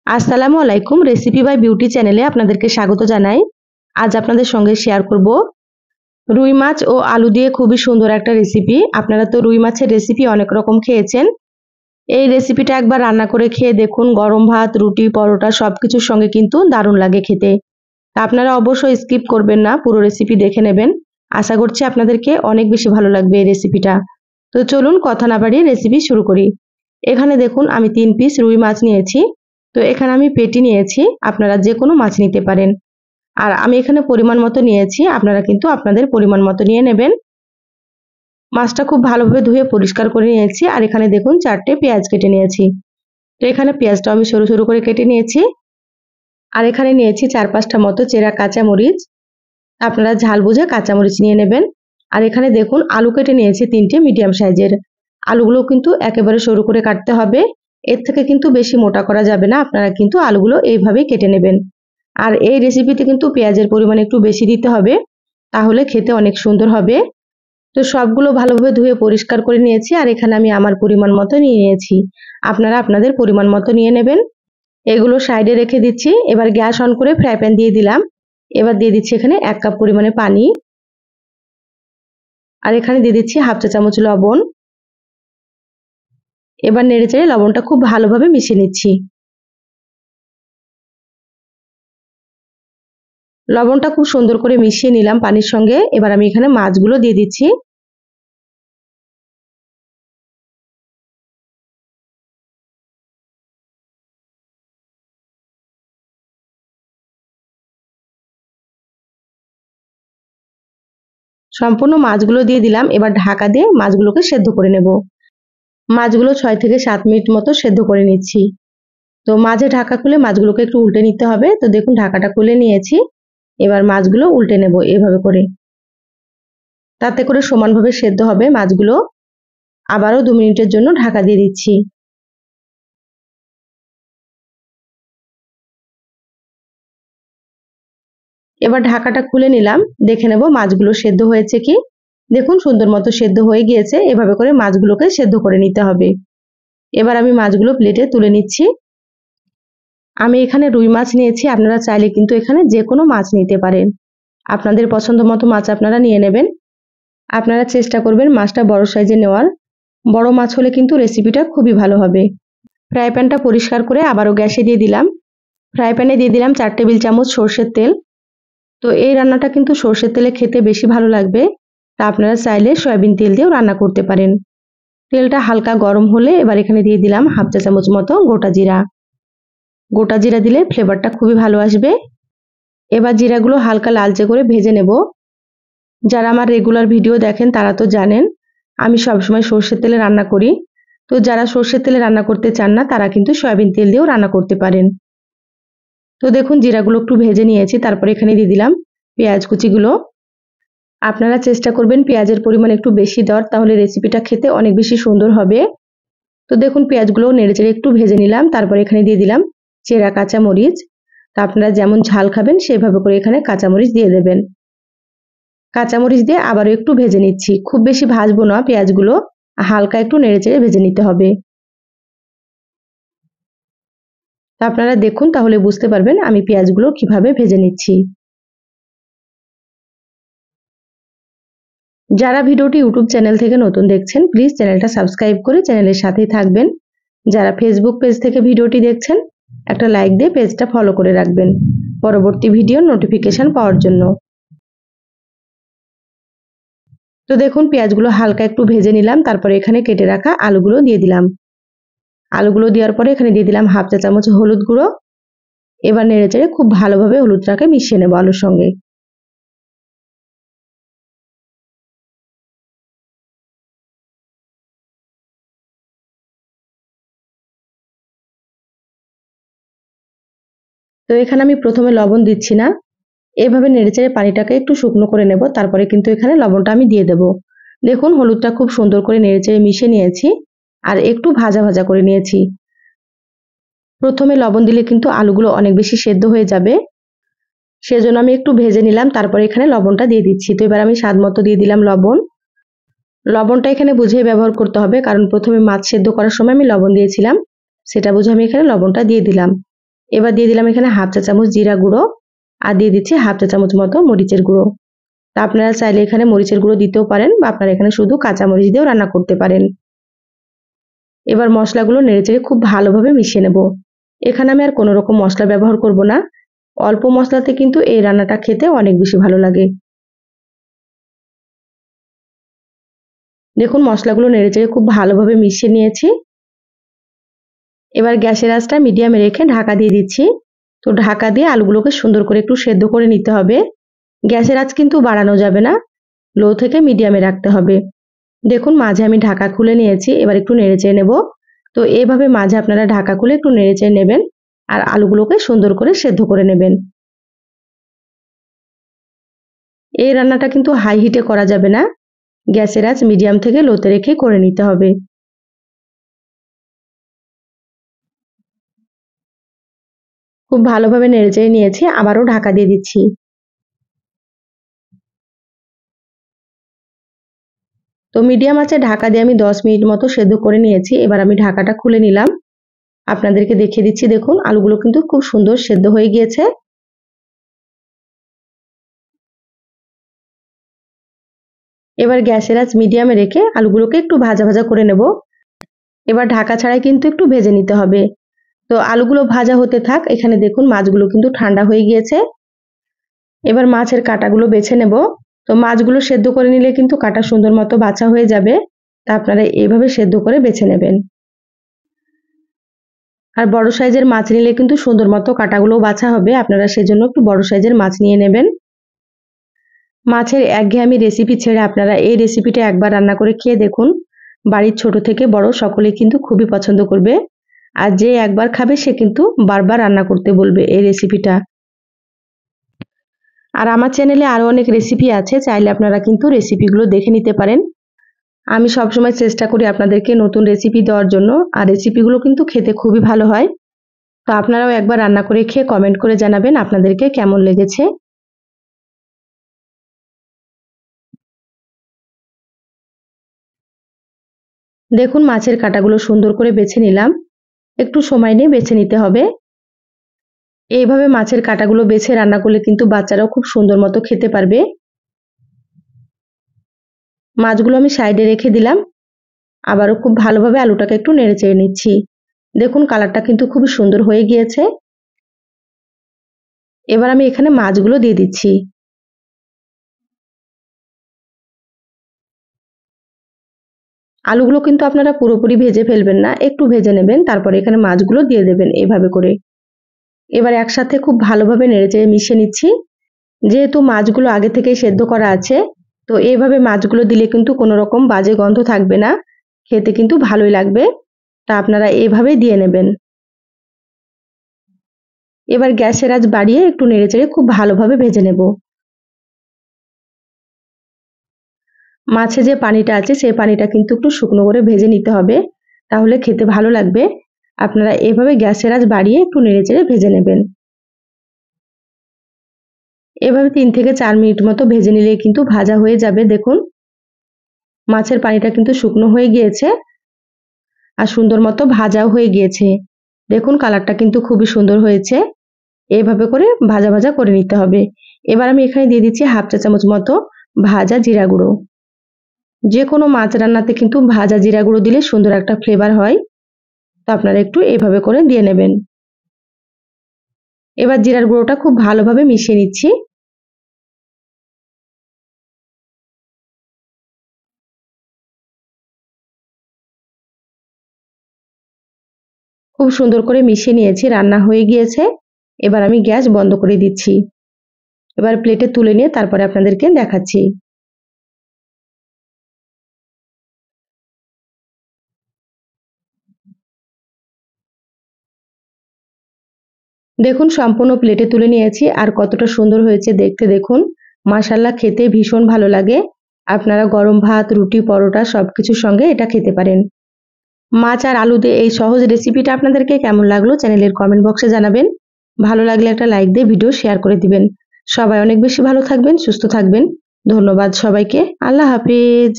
আসসালামু আলাইকুম। Recipe by beauty চ্যানেলে আপনাদেরকে স্বাগত জানাই। আজ আপনাদের সঙ্গে শেয়ার করব রুই মাছ ও আলু দিয়ে খুবই সুন্দর একটা রেসিপি। আপনারা তো রুই মাছের রেসিপি অনেক রকম খেয়েছেন। এই রেসিপিটা একবার রান্না করে খেয়ে দেখুন, গরম ভাত, রুটি, পরোটা সবকিছুর সঙ্গে কিন্তু দারুণ লাগে খেতে। তা আপনারা অবশ্যই স্কিপ করবেন না, পুরো রেসিপি দেখে নেবেন। আশা করছি আপনাদেরকে অনেক বেশি ভালো লাগবে এই রেসিপিটা। তো চলুন কথা না বাড়িয়ে রেসিপি শুরু করি। এখানে দেখুন আমি 3 পিস রুই মাছ নিয়েছি। তো এখানে আমি পেটি নিয়েছি, আপনারা যে কোনো মাছ নিতে পারেন। আর আমি এখানে পরিমাণ মতো নিয়েছি, আপনারা কিন্তু আপনাদের পরিমাণ মতো নিয়ে নেবেন। মাছটা খুব ভালোভাবে ধুয়ে পরিষ্কার করে নিয়েছি। আর এখানে দেখুন 4টে পেঁয়াজ কেটে নিয়েছি। তো এখানে পেঁয়াজটা আমি সরু সরু করে কেটে নিয়েছি। আর এখানে নিয়েছি 4-5টা মতো চেরা কাঁচামরিচ, আপনারা ঝাল বুঝে কাঁচামরিচ নিয়ে নেবেন। আর এখানে দেখুন আলু কেটে নিয়েছি 3টে মিডিয়াম সাইজের। আলুগুলো কিন্তু একেবারে সরু করে কাটতে হবে, এর থেকে কিন্তু বেশি মোটা করা যাবে না। আপনারা কিন্তু আলুগুলো এইভাবেই কেটে নেবেন। আর এই রেসিপিতে কিন্তু পেঁয়াজের পরিমাণ একটু বেশি দিতে হবে, তাহলে খেতে অনেক সুন্দর হবে। তো সবগুলো ভালোভাবে ধুয়ে পরিষ্কার করে নিয়েছি। আর এখানে আমি আমার পরিমাণ মতো নিয়ে নিয়েছি, আপনারা আপনাদের পরিমাণ মতো নিয়ে নেবেন। এগুলো সাইডে রেখে দিচ্ছি। এবার গ্যাস অন করে ফ্রাই প্যান দিয়ে দিলাম। এবার দিয়ে দিচ্ছি এখানে 1 কাপ পরিমাণে পানি। আর এখানে দিয়ে দিচ্ছি হাফ চা চামচ লবণ। এবার নেড়েচেড়ে লবণটা খুব ভালোভাবে মিশিয়ে নিচ্ছি। লবণটা খুব সুন্দর করে মিশিয়ে নিলাম পানির সঙ্গে। এবার আমি এখানে মাছগুলো দিয়ে দিচ্ছি। সম্পূর্ণ মাছগুলো দিয়ে দিলাম। এবার ঢাকা দিয়ে মাছগুলোকে সেদ্ধ করে নেব। মাছগুলো 6 থেকে 7 মিনিট মতো সেদ্ধ করে নিচ্ছি। তো মাঝে ঢাকা খুলে মাছগুলোকে একটু উল্টে নিতে হবে। তো দেখুন ঢাকাটা খুলে নিয়েছি। এবার মাছগুলো উল্টে নেব এভাবে করে, তাতে করে সমানভাবে সেদ্ধ হবে মাছগুলো। আবারও 2 মিনিটের জন্য ঢাকা দিয়ে দিচ্ছি। এবার ঢাকাটা খুলে নিলাম, দেখে নেব মাছগুলো সেদ্ধ হয়েছে কি। দেখুন সুন্দর মতো সেদ্ধ হয়ে গিয়েছে। এভাবে করে মাছগুলোকে সেদ্ধ করে নিতে হবে। এবার আমি মাছগুলো প্লেটে তুলে নিচ্ছি। আমি এখানে রুই মাছ নিয়েছি, আপনারা চাইলে কিন্তু এখানে যে কোনো মাছ নিতে পারেন। আপনাদের পছন্দ মতো মাছ আপনারা নিয়ে নেবেন। আপনারা চেষ্টা করবেন মাছটা বড় সাইজে নেওয়ার। বড় মাছ হলে কিন্তু রেসিপিটা খুবই ভালো হবে। ফ্রাই প্যানটা পরিষ্কার করে আবারও গ্যাসে দিয়ে দিলাম। ফ্রাই প্যানে দিয়ে দিলাম 4 টেবিল চামচ সর্ষের তেল। তো এই রান্নাটা কিন্তু সর্ষের তেলে খেতে বেশি ভালো লাগবে। তা আপনারা চাইলে সয়াবিন তেল দিয়েও রান্না করতে পারেন। তেলটা হালকা গরম হলে এবার এখানে দিয়ে দিলাম হাফ চা চামচ মতো গোটা জিরা। গোটা জিরা দিলে ফ্লেভারটা খুবই ভালো আসবে। এবার জিরাগুলো হালকা লালচে করে ভেজে নেব। যারা আমার রেগুলার ভিডিও দেখেন তারা তো জানেন আমি সবসময় সর্ষের তেলে রান্না করি। তো যারা সর্ষের তেলে রান্না করতে চান না তারা কিন্তু সয়াবিন তেল দিয়েও রান্না করতে পারেন। তো দেখুন জিরাগুলো একটু ভেজে নিয়েছি, তারপর এখানে দিয়ে দিলাম পেঁয়াজ কুচিগুলো। আপনারা চেষ্টা করবেন পেঁয়াজের পরিমাণ একটু বেশি দেওয়ার, তাহলে রেসিপিটা খেতে অনেক বেশি সুন্দর হবে। তো দেখুন পেঁয়াজগুলো নেড়েচেড়ে একটু ভেজে নিলাম, তারপর এখানে দিয়ে দিলাম চেরা কাঁচামরিচ। তা আপনারা যেমন ঝাল খাবেন সেভাবে করে এখানে কাঁচামরিচ দিয়ে দেবেন। কাঁচামরিচ দিয়ে আবারও একটু ভেজে নিচ্ছি, খুব বেশি ভাজবো না পেঁয়াজগুলো, হালকা একটু নেড়েচেড়ে ভেজে নিতে হবে। তা আপনারা দেখুন, তাহলে বুঝতে পারবেন আমি পেঁয়াজগুলো কিভাবে ভেজে নিচ্ছি। যারা ভিডিওটি ইউটিউব চ্যানেল থেকে নতুন দেখছেন প্লিজ চ্যানেলটা সাবস্ক্রাইব করে চ্যানেলের সাথেই থাকবেন। যারা ফেসবুক পেজ থেকে ভিডিওটি দেখছেন একটা লাইক দিয়ে পেজটা ফলো করে রাখবেন পরবর্তী ভিডিওর নোটিফিকেশন পাওয়ার জন্য। তো দেখুন পেঁয়াজগুলো হালকা একটু ভেজে নিলাম, তারপরে এখানে কেটে রাখা আলুগুলো দিয়ে দিলাম। আলুগুলো দেওয়ার পরে এখানে দিয়ে দিলাম হাফ চা চামচ হলুদ গুঁড়ো। এবার নেড়েচেড়ে খুব ভালোভাবে হলুদটাকে মিশিয়ে নেব আলুর সঙ্গে। তো এখানে আমি প্রথমে লবণ দিচ্ছি না, এভাবে নেড়েচেড়ে পানিটাকে একটু শুকনো করে নেব, তারপরে কিন্তু এখানে লবণটা আমি দিয়ে দেব। দেখুন হলুদটা খুব সুন্দর করে নেড়েচেড়ে মিশিয়ে নিয়েছি আর একটু ভাজা ভাজা করে নিয়েছি। প্রথমে লবণ দিলে কিন্তু আলুগুলো অনেক বেশি সেদ্ধ হয়ে যাবে, সেজন্য আমি একটু ভেজে নিলাম, তারপরে এখানে লবণটা দিয়ে দিচ্ছি। তো এবার আমি স্বাদ মতো দিয়ে দিলাম লবণ। লবণটা এখানে বুঝে ব্যবহার করতে হবে, কারণ প্রথমে মাছ সেদ্ধ করার সময় আমি লবণ দিয়েছিলাম, সেটা বুঝে আমি এখানে লবণটা দিয়ে দিলাম। এবার দিয়ে দিলাম এখানে হাফ চা চামচ জিরা গুঁড়ো আর দিয়ে দিচ্ছি হাফ চা চামচ মতো মরিচের গুঁড়ো। তা আপনারা চাইলে এখানে মরিচের গুঁড়ো দিতেও পারেন বা আপনারা এখানে শুধু কাঁচা মরিচ দিয়েও রান্না করতে পারেন। এবার মশলাগুলো নেড়েচেড়ে খুব ভালোভাবে মিশিয়ে নেব। এখানে আমি আর কোনো রকম মশলা ব্যবহার করব না, অল্প মশলাতে কিন্তু এই রান্নাটা খেতে অনেক বেশি ভালো লাগে। দেখুন মশলাগুলো নেড়েচেড়ে খুব ভালোভাবে মিশিয়ে নিয়েছি। এবার গ্যাসের আঁচটা মিডিয়ামে রেখে ঢাকা দিয়ে দিচ্ছি। তো ঢাকা দিয়ে আলুগুলোকে সুন্দর করে একটু সেদ্ধ করে নিতে হবে। গ্যাসের আঁচ কিন্তু বাড়ানো যাবে না, লো থেকে মিডিয়ামে রাখতে হবে। দেখুন মাঝে আমি ঢাকা খুলে নিয়েছি, এবার একটু নেড়েচেড়ে নেব। তো এইভাবে মাঝে আপনারা ঢাকা খুলে একটু নেড়েচেড়ে নেবেন আর আলুগুলোকে সুন্দর করে সেদ্ধ করে নেবেন। এই রান্নাটা কিন্তু হাই হিটে করা যাবে না, গ্যাসের আঁচ মিডিয়াম থেকে লোতে রেখে করে নিতে হবে। খুব ভালোভাবে নেড়েচেড়ে নিয়েছি, আবারও ঢাকা দিয়ে দিচ্ছি। তো মিডিয়াম আঁচে ঢাকা দিয়ে আমি 10 মিনিট মতো সেদ্ধ করে নিয়েছি। এবার আমি ঢাকাটা খুলে নিলাম, আপনাদেরকে দেখিয়ে দিচ্ছি। দেখুন আলুগুলো কিন্তু খুব সুন্দর সেদ্ধ হয়ে গিয়েছে। এবার গ্যাসের আঁচ মিডিয়ামে রেখে আলুগুলোকে একটু ভাজা ভাজা করে নেব। এবার ঢাকা ছাড়াই কিন্তু একটু ভেজে নিতে হবে। তো আলুগুলো ভাজা হতে থাক, এখানে দেখুন মাছগুলো কিন্তু ঠান্ডা হয়ে গিয়েছে। এবার মাছের কাঁটাগুলো বেছে নেব। তো মাছগুলো সেদ্ধ করে নিলে কিন্তু কাঁটা সুন্দর মতো বাছা হয়ে যাবে, তা আপনারা এইভাবে সেদ্ধ করে বেছে নেবেন। আর বড় সাইজের মাছ নিলে কিন্তু সুন্দর মতো কাঁটাগুলো বাছা হবে, আপনারা সেজন্য একটু বড় সাইজের মাছ নিয়ে নেবেন। মাছের একঘেয়েমি রেসিপি ছেড়ে আপনারা এই রেসিপিটা একবার রান্না করে খেয়ে দেখুন, বাড়ির ছোট থেকে বড় সকলে কিন্তু খুবই পছন্দ করবে। আর যে একবার খাবে সে কিন্তু বারবার রান্না করতে বলবে এই রেসিপিটা। আর আমার চ্যানেলে আরও অনেক রেসিপি আছে, চাইলে আপনারা কিন্তু রেসিপিগুলো দেখে নিতে পারেন। আমি সবসময় চেষ্টা করি আপনাদেরকে নতুন রেসিপি দেওয়ার জন্য, আর রেসিপিগুলো কিন্তু খেতে খুবই ভালো হয়। তো আপনারাও একবার রান্না করে খেয়ে কমেন্ট করে জানাবেন আপনাদেরকে কেমন লেগেছে। দেখুন মাছের কাঁটাগুলো সুন্দর করে বেছে নিলাম, একটু সময় নিয়ে বেছে নিতে হবে। এইভাবে মাছের কাঁটাগুলো বেছে রান্না করলে কিন্তু বাচ্চারাও খুব সুন্দর মতো খেতে পারবে। মাছগুলো আমি সাইডে রেখে দিলাম, আবারও খুব ভালোভাবে আলুটাকে একটু নেড়েচেড়ে নিচ্ছি। দেখুন কালারটা কিন্তু খুবই সুন্দর হয়ে গিয়েছে। এবার আমি এখানে মাছগুলো দিয়ে দিচ্ছি। আলুগুলো কিন্তু আপনারা পুরোপুরি ভেজে ফেলবেন না, একটু ভেজে নেবেন, তারপরে এখানে মাছগুলো দিয়ে দেবেন এইভাবে করে। এবার একসাথে খুব ভালোভাবে নেড়েচেড়ে মিশিয়ে নিচ্ছি। যেহেতু মাছগুলো আগে থেকেই সেদ্ধ করা আছে, তো এইভাবে মাছগুলো দিলে কিন্তু কোনো রকম বাজে গন্ধ থাকবে না, খেতে কিন্তু ভালোই লাগবে। তা আপনারা এইভাবেই দিয়ে নেবেন। এবার গ্যাসের আঁচ বাড়িয়ে একটু নেড়েচেড়ে খুব ভালোভাবে ভেজে নেব। মাছে যে পানিটা আছে সেই পানিটা কিন্তু একটু শুকনো করে ভেজে নিতে হবে, তাহলে খেতে ভালো লাগবে। আপনারা এভাবে গ্যাসের আঁচ বাড়িয়ে একটু নেড়েচেড়ে ভেজে নেবেন। এভাবে 3 থেকে 4 মিনিট মতো ভেজে নিলে কিন্তু ভাজা হয়ে যাবে। দেখুন মাছের পানিটা কিন্তু শুকনো হয়ে গিয়েছে আর সুন্দর মতো ভাজাও হয়ে গিয়েছে। দেখুন কালারটা কিন্তু খুবই সুন্দর হয়েছে। এইভাবে করে ভাজা ভাজা করে নিতে হবে। এবার আমি এখানে দিয়ে দিচ্ছি হাফ চা চামচ মতো ভাজা জিরা গুঁড়ো। যে কোনো মাছ রান্নাতে কিন্তু ভাজা জিরা গুঁড়ো দিলে সুন্দর একটা ফ্লেভার হয়, তো আপনারা একটু এইভাবে করে দিয়ে নেবেন। এবার জিরার গুঁড়োটা খুব ভালোভাবে মিশিয়ে নিচ্ছি। খুব সুন্দর করে মিশিয়ে নিয়েছি, রান্না হয়ে গিয়েছে। এবার আমি গ্যাস বন্ধ করে দিচ্ছি। এবার প্লেটে তুলে নিয়ে তারপরে আপনাদেরকে দেখাচ্ছি। দেখুন সম্পূর্ণ প্লেটে তুলে নিয়েছি, আর কতটা সুন্দর হয়েছে দেখতে দেখুন। মাশাআল্লাহ খেতে ভীষণ ভালো লাগে। আপনারা গরম ভাত, রুটি, পরোটা সবকিছুর সঙ্গে এটা খেতে পারেন। মাছ আর আলু দিয়ে এই সহজ রেসিপিটা আপনাদেরকে কেমন লাগলো চ্যানেলের কমেন্ট বক্সে জানাবেন। ভালো লাগলে একটা লাইক দিয়ে ভিডিও শেয়ার করে দিবেন। সবাই অনেক বেশি ভালো থাকবেন, সুস্থ থাকবেন। ধন্যবাদ সবাইকে। আল্লাহ হাফেজ।